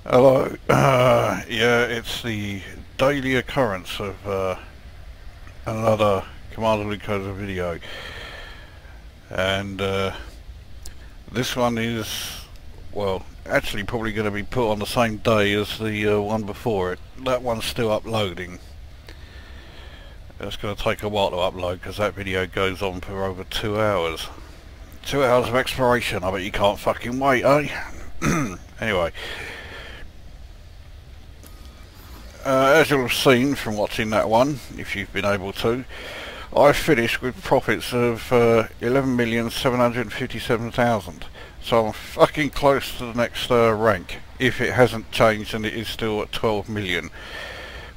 Hello. Yeah, it's the daily occurrence of another Commander Lucosa video, and this one is, well, actually probably going to be put on the same day as the one before it. That one's still uploading. It's going to take a while to upload because that video goes on for over 2 hours. 2 hours of exploration. I bet you can't fucking wait, eh? Anyway. As you'll have seen from watching that one, if you've been able to, I finished with profits of 11,757,000. So I'm fucking close to the next rank, if it hasn't changed and it is still at 12 million.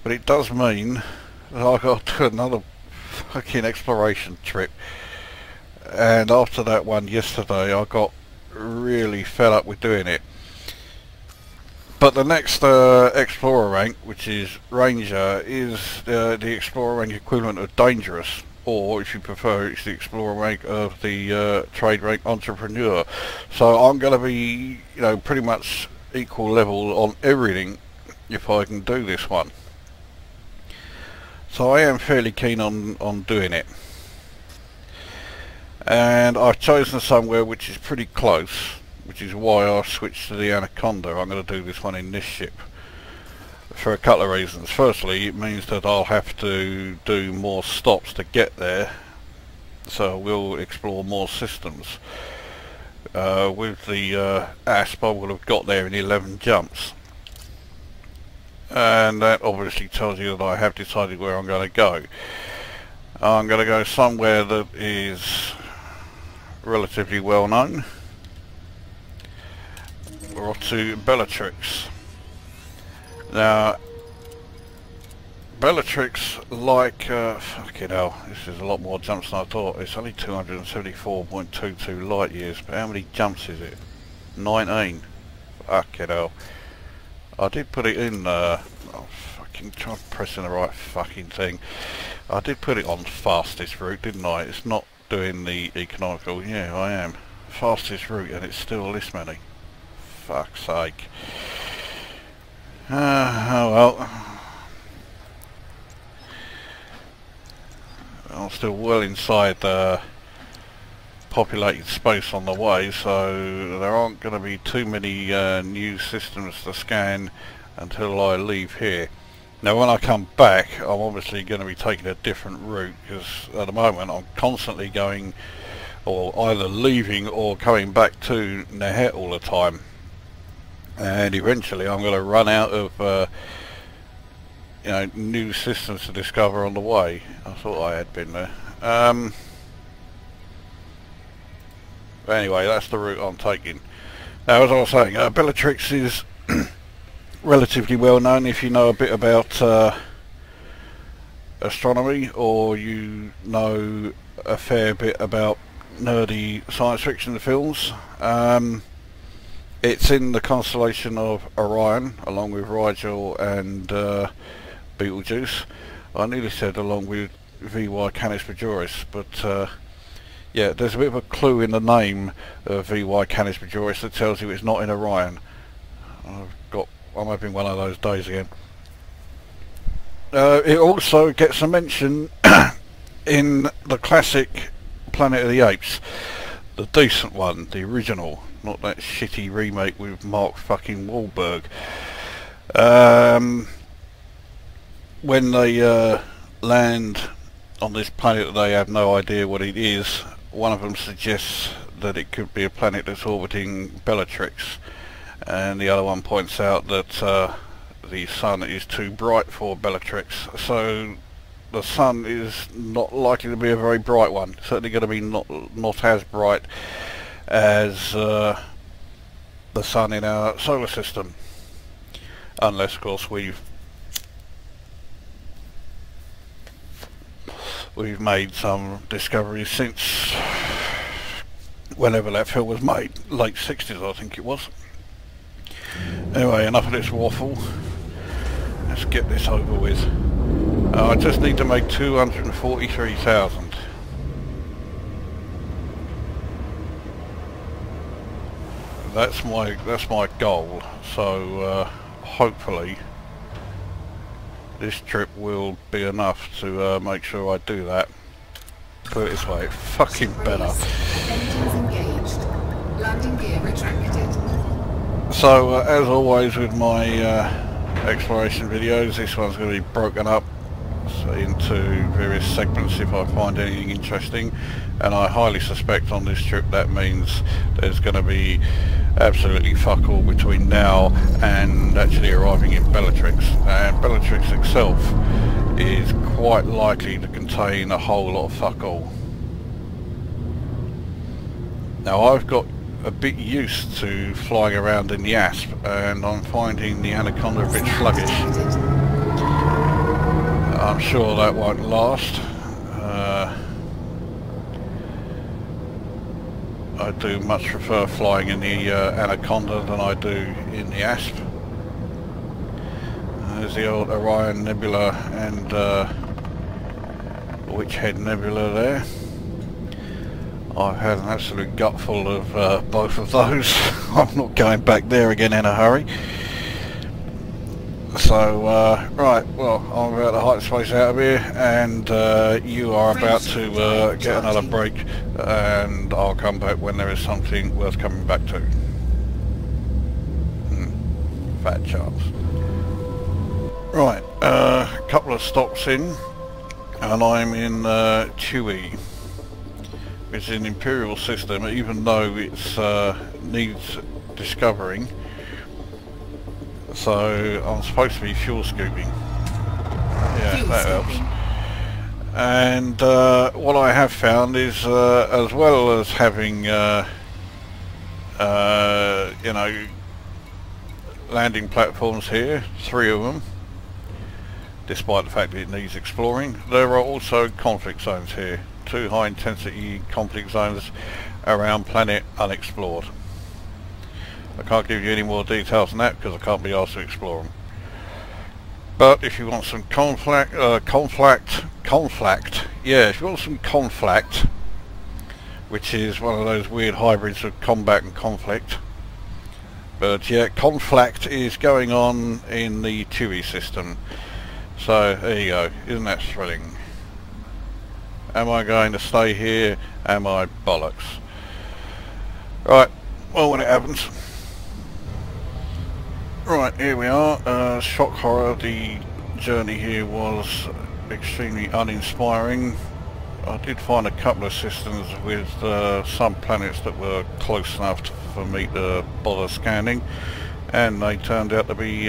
But it does mean that I got to another fucking exploration trip. And after that one yesterday, I got really fed up with doing it. But the next Explorer rank, which is Ranger, is the Explorer rank equivalent of Dangerous, or if you prefer, it's the Explorer rank of the Trade rank Entrepreneur. So I'm going to be, you know, pretty much equal level on everything if I can do this one. So I am fairly keen on doing it. And I've chosen somewhere which is pretty close, which is why I switched to the Anaconda. I'm going to do this one in this ship for a couple of reasons. Firstly, it means that I'll have to do more stops to get there, so we'll explore more systems. With the ASP, I will have got there in 11 jumps, and that obviously tells you that I have decided where I'm going to go. I'm going to go somewhere that is relatively well known. We're off to Bellatrix. Now, Bellatrix, like, fucking hell, this is a lot more jumps than I thought. It's only 274.22 light years, but how many jumps is it? 19. Fucking hell. I did put it in, oh, fucking try pressing the right fucking thing. I did put it on fastest route, didn't I? It's not doing the economical. Yeah, I am. Fastest route, and it's still this many. Fuck's sake. Oh well. I'm still well inside the populated space on the way, so there aren't going to be too many new systems to scan until I leave here. Now when I come back, I'm obviously going to be taking a different route, because at the moment I'm constantly going, or either leaving or coming back to Nehet all the time. And eventually I'm going to run out of you know, new systems to discover on the way. I thought I had been there. But anyway, that's the route I'm taking. Now, as I was saying, Bellatrix is relatively well known if you know a bit about astronomy, or you know a fair bit about nerdy science fiction films. It's in the constellation of Orion, along with Rigel and Betelgeuse. I nearly said along with VY Canis Majoris, but yeah, there's a bit of a clue in the name of VY Canis Majoris that tells you it's not in Orion. I'm having one of those days again. It also gets a mention in the classic Planet of the Apes, the decent one, the original. Not that shitty remake with Mark fucking Wahlberg. When they land on this planet that they have no idea what it is, one of them suggests that it could be a planet that's orbiting Bellatrix, and the other one points out that the sun is too bright for Bellatrix. So the sun is not likely to be a very bright one. Certainly going to be not as bright as the sun in our solar system, unless of course we've made some discoveries since whenever that film was made, late 60s I think it was. Anyway, enough of this waffle, let's get this over with. I just need to make 243,000. that's my goal. So hopefully this trip will be enough to make sure I do that. Put it this way, fucking better. Engines engaged. Landing gear retracted. So as always with my exploration videos, this one's going to be broken up into various segments if I find anything interesting, and I highly suspect on this trip that means there's going to be absolutely fuck all between now and actually arriving in Bellatrix, and Bellatrix itself is quite likely to contain a whole lot of fuck all. Now I've got a bit used to flying around in the Asp, and I'm finding the Anaconda a bit sluggish. I'm sure that won't last. I do much prefer flying in the Anaconda than I do in the Asp. There's the old Orion Nebula and Witch Head Nebula there. I've had an absolute gutful of both of those. I'm not going back there again in a hurry. So, right, well, I'm about to hike space out of here, and you are about to get another break, and I'll come back when there is something worth coming back to. Fat chance. Right, a couple of stops in, and I'm in Chewy, which is an Imperial system, even though it's needs discovering. So I'm supposed to be fuel scooping. Yeah, that helps. And what I have found is, as well as having, you know, landing platforms here, 3 of them, despite the fact that it needs exploring, there are also conflict zones here. 2 high intensity conflict zones around planet unexplored. I can't give you any more details than that because I can't be asked to explore them. But if you want some conflict, yeah, if you want some conflict, which is one of those weird hybrids of combat and conflict, but yeah, conflict is going on in the Chewy system. So there you go, isn't that thrilling? Am I going to stay here? Am I bollocks? Right, well, when it happens. Right, here we are. Shock horror, the journey here was extremely uninspiring. I did find a couple of systems with some planets that were close enough for me to bother scanning, and they turned out to be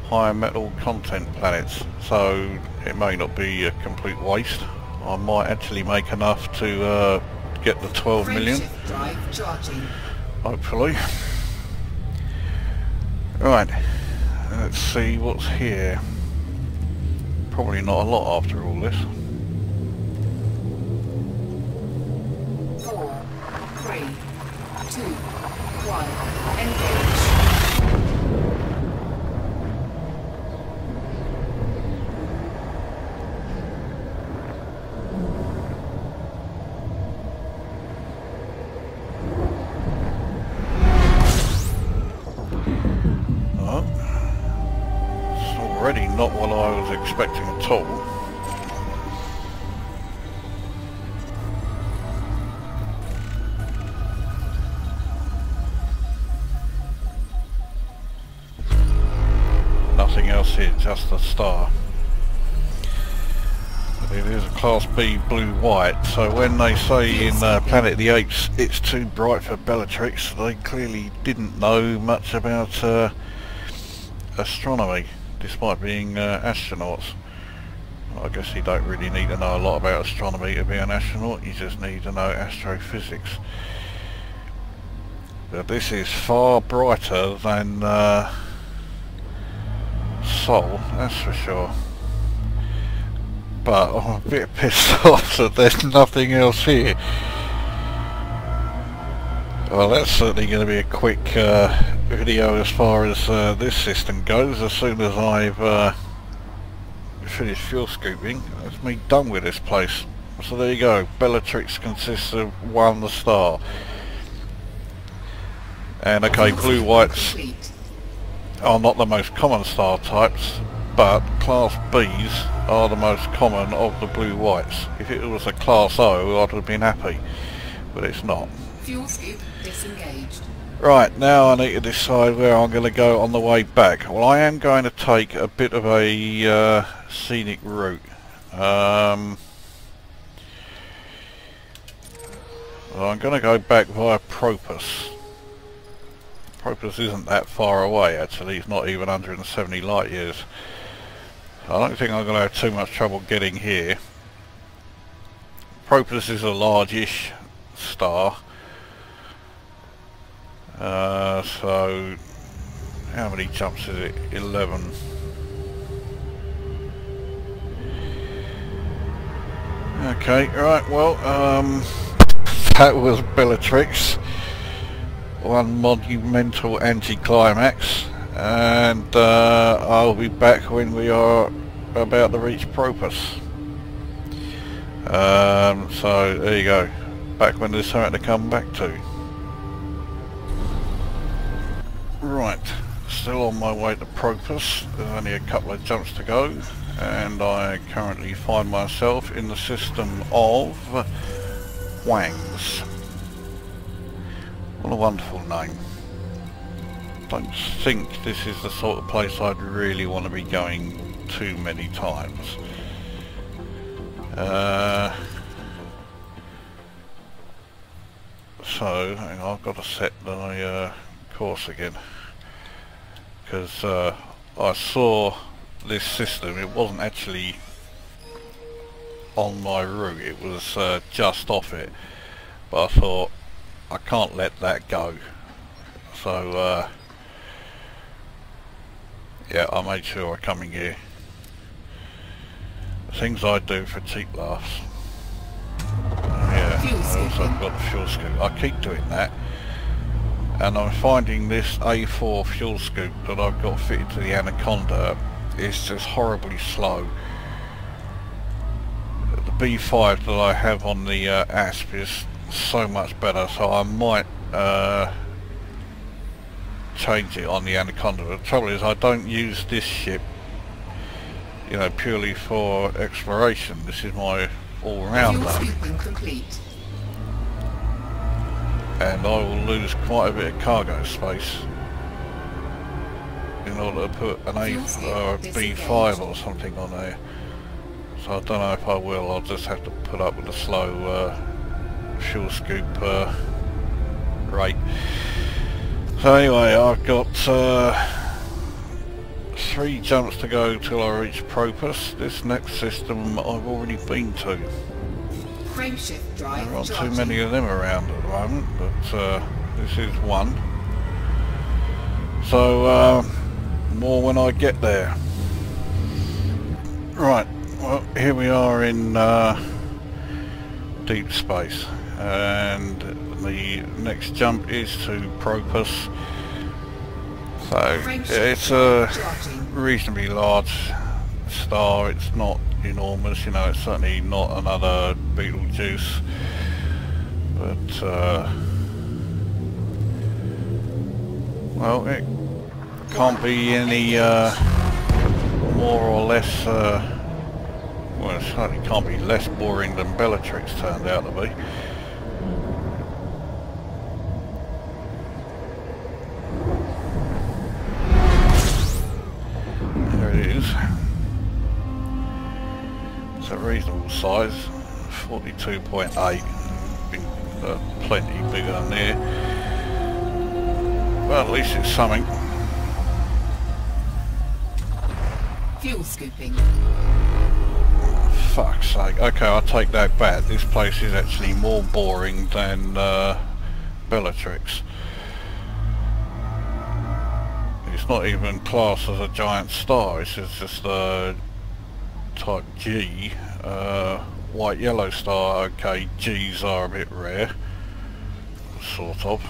higher metal content planets, so it may not be a complete waste. I might actually make enough to get the 12 million, hopefully. Right, let's see what's here. Probably not a lot after all this. 4, 3, 2, 1, engage. Not what I was expecting at all. Nothing else here, just a star. It is a Class B blue-white, so when they say in Planet of the Apes it's too bright for Bellatrix, they clearly didn't know much about astronomy, despite being astronauts. I guess you don't really need to know a lot about astronomy to be an astronaut, you just need to know astrophysics. But this is far brighter than Sol, that's for sure. But I'm a bit pissed off that there's nothing else here. Well, that's certainly going to be a quick video as far as this system goes. As soon as I've finished fuel scooping, that's me done with this place. So there you go, Bellatrix consists of 1 star. And okay, blue whites Complete. are not the most common star types, but Class Bs are the most common of the blue whites. If it was a Class O, I'd have been happy, but it's not. Fuel scoop disengaged. Right, now I need to decide where I'm going to go on the way back. Well, I am going to take a bit of a scenic route. Well, I'm going to go back via Propus. Propus isn't that far away actually, it's not even 170 light years. I don't think I'm going to have too much trouble getting here. Propus is a large-ish star. So, how many jumps is it? 11. Okay, right, well, that was Bellatrix. One monumental anticlimax, and I'll be back when we are about to reach Propus. So there you go, back when there's something to come back to. Right, still on my way to Propus. There's only a couple of jumps to go, and I currently find myself in the system of Wangs. What a wonderful name. Don't think this is the sort of place I'd really want to be going too many times. So hang on, I've got to set the course again, because I saw this system. It wasn't actually on my route, it was just off it, but I thought I can't let that go, so yeah, I made sure I come in here. The things I do for cheap laughs. Yeah, I also got the fuel scoop. I keep doing that, and I'm finding this A4 fuel scoop that I've got fitted to the Anaconda is just horribly slow. The B5 that I have on the ASP is so much better, so I might change it on the Anaconda. The trouble is I don't use this ship, you know, purely for exploration. This is my all-rounder, and I will lose quite a bit of cargo space in order to put an A or a B5 or something on there. So I don't know if I will. I'll just have to put up with the slow fuel scoop rate. So anyway, I've got 3 jumps to go till I reach Propus. This next system I've already been to. Frameshift drive. There aren't too many of them around at the moment, but this is one. So more when I get there. Right, well here we are in deep space, and the next jump is to Propus. So it's a reasonably large star. It's not enormous, you know, it's certainly not another Beetlejuice, but well, it can't be any more or less well, it certainly can't be less boring than Bellatrix turned out to be. There it is. It's a reasonable size, 42.8, plenty bigger than there. Well, at least it's something. Fuel scooping. Fuck's sake. Okay, I'll take that back. This place is actually more boring than Bellatrix. It's not even classed as a giant star. It's just a type G. White yellow star. Okay, G's are a bit rare. Sort of.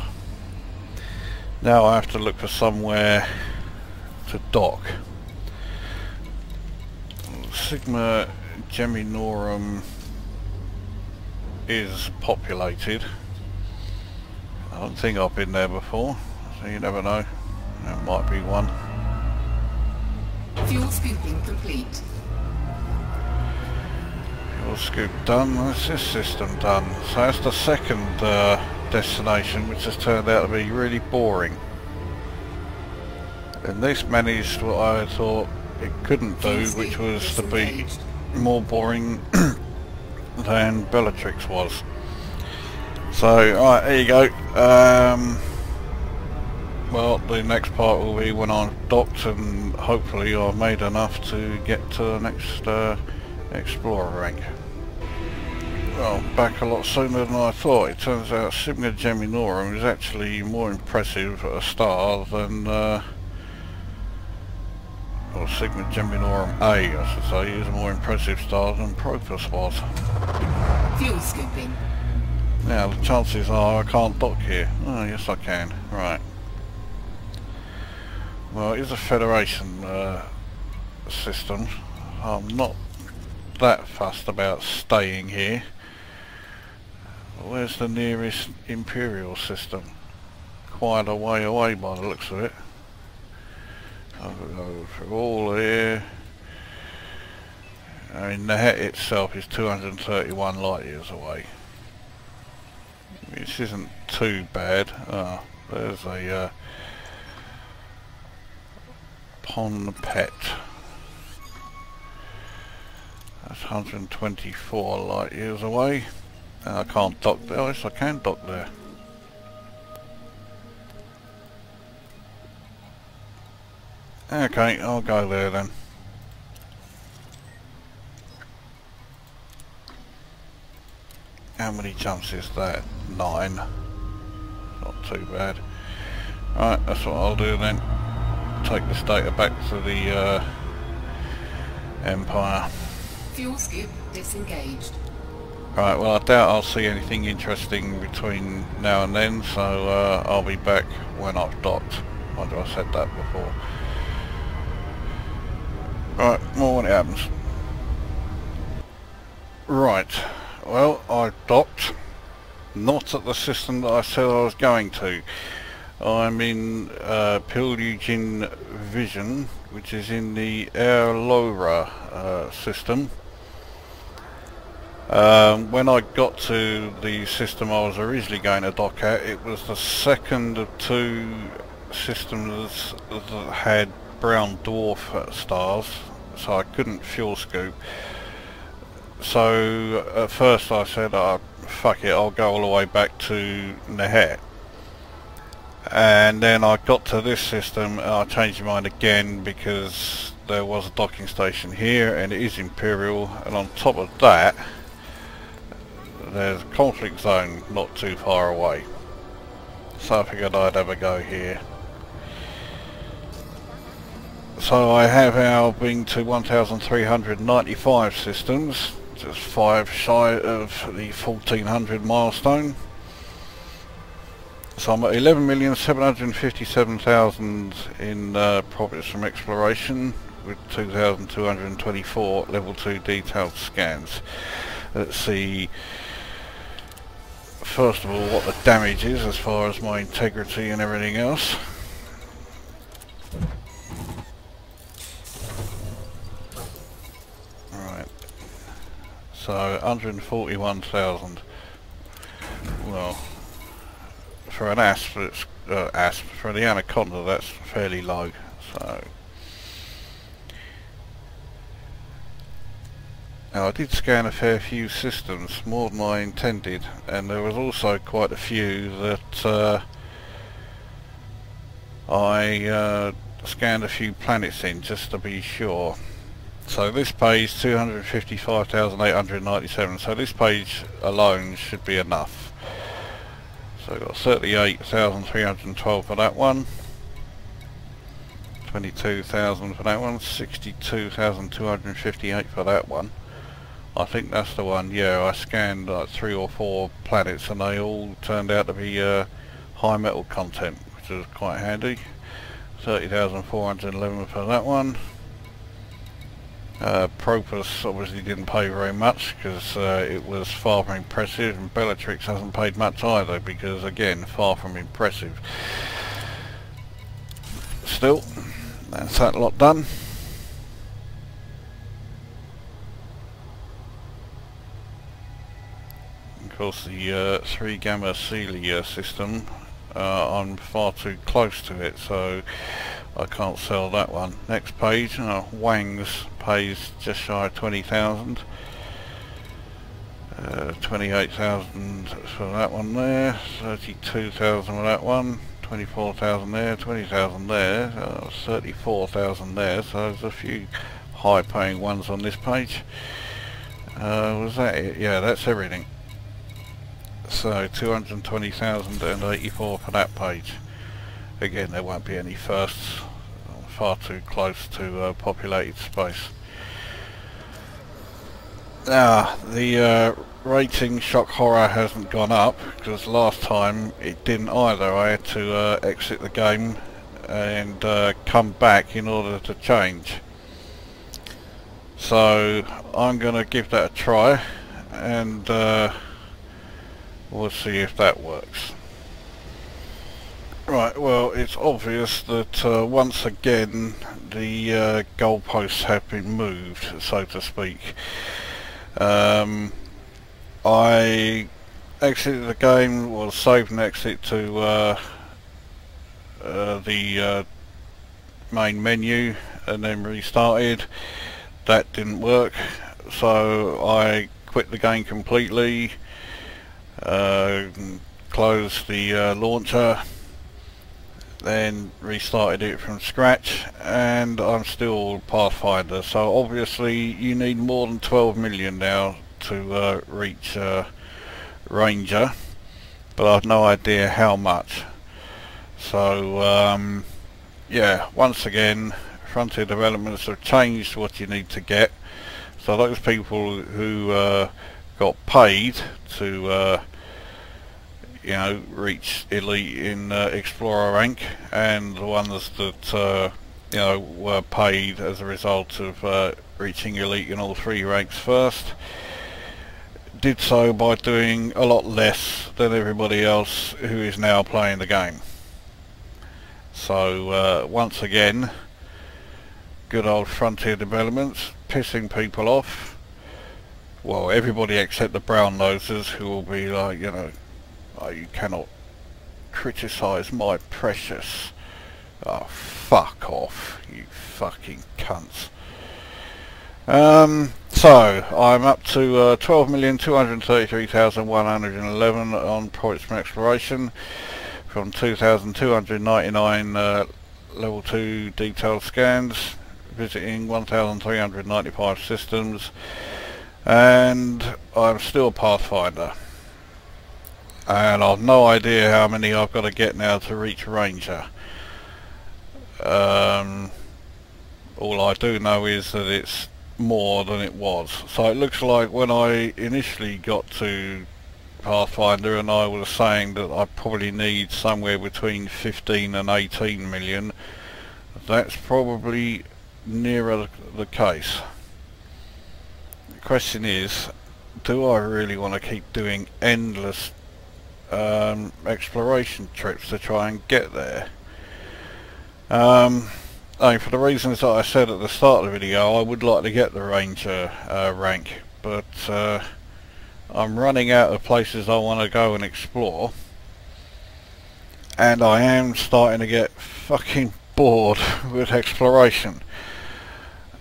Now I have to look for somewhere to dock. Sigma Geminorum is populated. I don't think I've been there before. so you never know. There might be one. Fuel scooping complete. Fuel scoop done. That's this system done. So that's the second destination, which has turned out to be really boring. And this managed what I thought it couldn't do, which was to be more boring than Bellatrix was. So, alright, there you go. Well, the next part will be when I'm docked and hopefully I've made enough to get to the next Explorer rank. Well, back a lot sooner than I thought. It turns out Sigma Geminorum is actually more impressive at a star than or Sigma Geminorum A, I should say, is a more impressive star than Propus was. Fuel scooping. Now, the chances are I can't dock here. Oh, yes I can. Right. Well, it is a Federation system. I'm not that fussed about staying here. Where's the nearest Imperial system? Quite a way away by the looks of it. I'll go through all here. I mean, Nehet itself is 231 light years away, which isn't too bad. Ah, there's a Pon Pet. That's 124 light years away. And I can't dock there. Yes, I can dock there. Okay, I'll go there then. How many jumps is that? 9. Not too bad. Right, that's what I'll do then. Take this data back to the Empire. Fuel scoop disengaged. Right, well I doubt I'll see anything interesting between now and then, so I'll be back when I've docked. Wonder I said that before. Right, more when it happens. Right, well I docked. Not at the system that I said I was going to. I'm in Pildujin Vision, which is in the Erh Lohra system. When I got to the system I was originally going to dock at, it was the second of two systems that had brown dwarf stars, so I couldn't fuel scoop. So at first I said, oh, fuck it, I'll go all the way back to Nehet. And then I got to this system and I changed my mind again because there was a docking station here and it is Imperial, and on top of that there's a conflict zone not too far away. So I figured I'd have a go here. So I have now been to 1,395 systems, just 5 shy of the 1,400 milestone. So I'm at 11,757,000 in profits from exploration, with 2,224 level 2 detailed scans. Let's see, first of all, what the damage is as far as my integrity and everything else. Right, so 141,000. Well, for an asp, it's for the Anaconda, that's fairly low. So now I did scan a fair few systems, more than I intended, and there was also quite a few that I scanned a few planets in just to be sure. So this page 255,897, so this page alone should be enough. So I've got 38,312 for that one, 22,000 for that one, 62,258 for that one. I think that's the one. Yeah, I scanned like 3 or 4 planets and they all turned out to be high metal content, which is quite handy. 30,411 for that one. Propus obviously didn't pay very much because it was far from impressive, and Bellatrix hasn't paid much either because, again, far from impressive. still. That's that lot done. Of course, the 3 gamma Sealy system, I'm far too close to it, so I can't sell that one. Next page, Wang's pays just shy of 20,000. 28,000 for that one there, 32,000 for that one, 24,000 there, 20,000 there, 34,000 there, so there's a few high paying ones on this page. Was that it? Yeah, that's everything. So 220,084 for that page. Again, there won't be any firsts. I'm far too close to populated space. Now, the rating shock horror hasn't gone up, because last time it didn't either. I had to exit the game and come back in order to change. So I'm going to give that a try, and we'll see if that works. Right, well, it's obvious that once again the goalposts have been moved, so to speak. I exited the game, well, saved and exit to the main menu, and then restarted. That didn't work, so I quit the game completely, closed the launcher, then restarted it from scratch, and I'm still Pathfinder. So obviously you need more than 12 million now to reach Ranger, but I've no idea how much. So yeah, once again, Frontier Developments have changed what you need to get. So those people who got paid to you know, reach elite in Explorer rank, and the ones that you know, were paid as a result of reaching elite in all 3 ranks first, did so by doing a lot less than everybody else who is now playing the game. So once again, good old Frontier Developments pissing people off. Well, everybody except the brown nosers, who will be like, you know, oh, you cannot criticise my precious. Oh, fuck off, you fucking cunts. So I'm up to 12,233,111 on points from exploration, from 2,299 level 2 detailed scans, visiting 1,395 systems, and I'm still Pathfinder. And I've no idea how many I've got to get now to reach Ranger. All I do know is that it's more than it was. So it looks like when I initially got to Pathfinder, and I was saying that I probably need somewhere between 15 and 18 million, that's probably nearer the case. The question is, do I really want to keep doing endless exploration trips to try and get there? For the reasons that I said at the start of the video, I would like to get the Ranger rank, but I'm running out of places I want to go and explore, and I am starting to get fucking bored with exploration.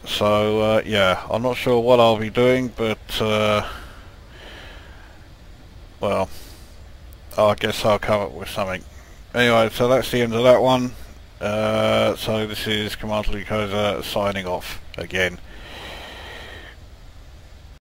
So yeah, I'm not sure what I'll be doing, but well, I guess I'll come up with something. Anyway, so that's the end of that one. So this is Commander Lukoza signing off again.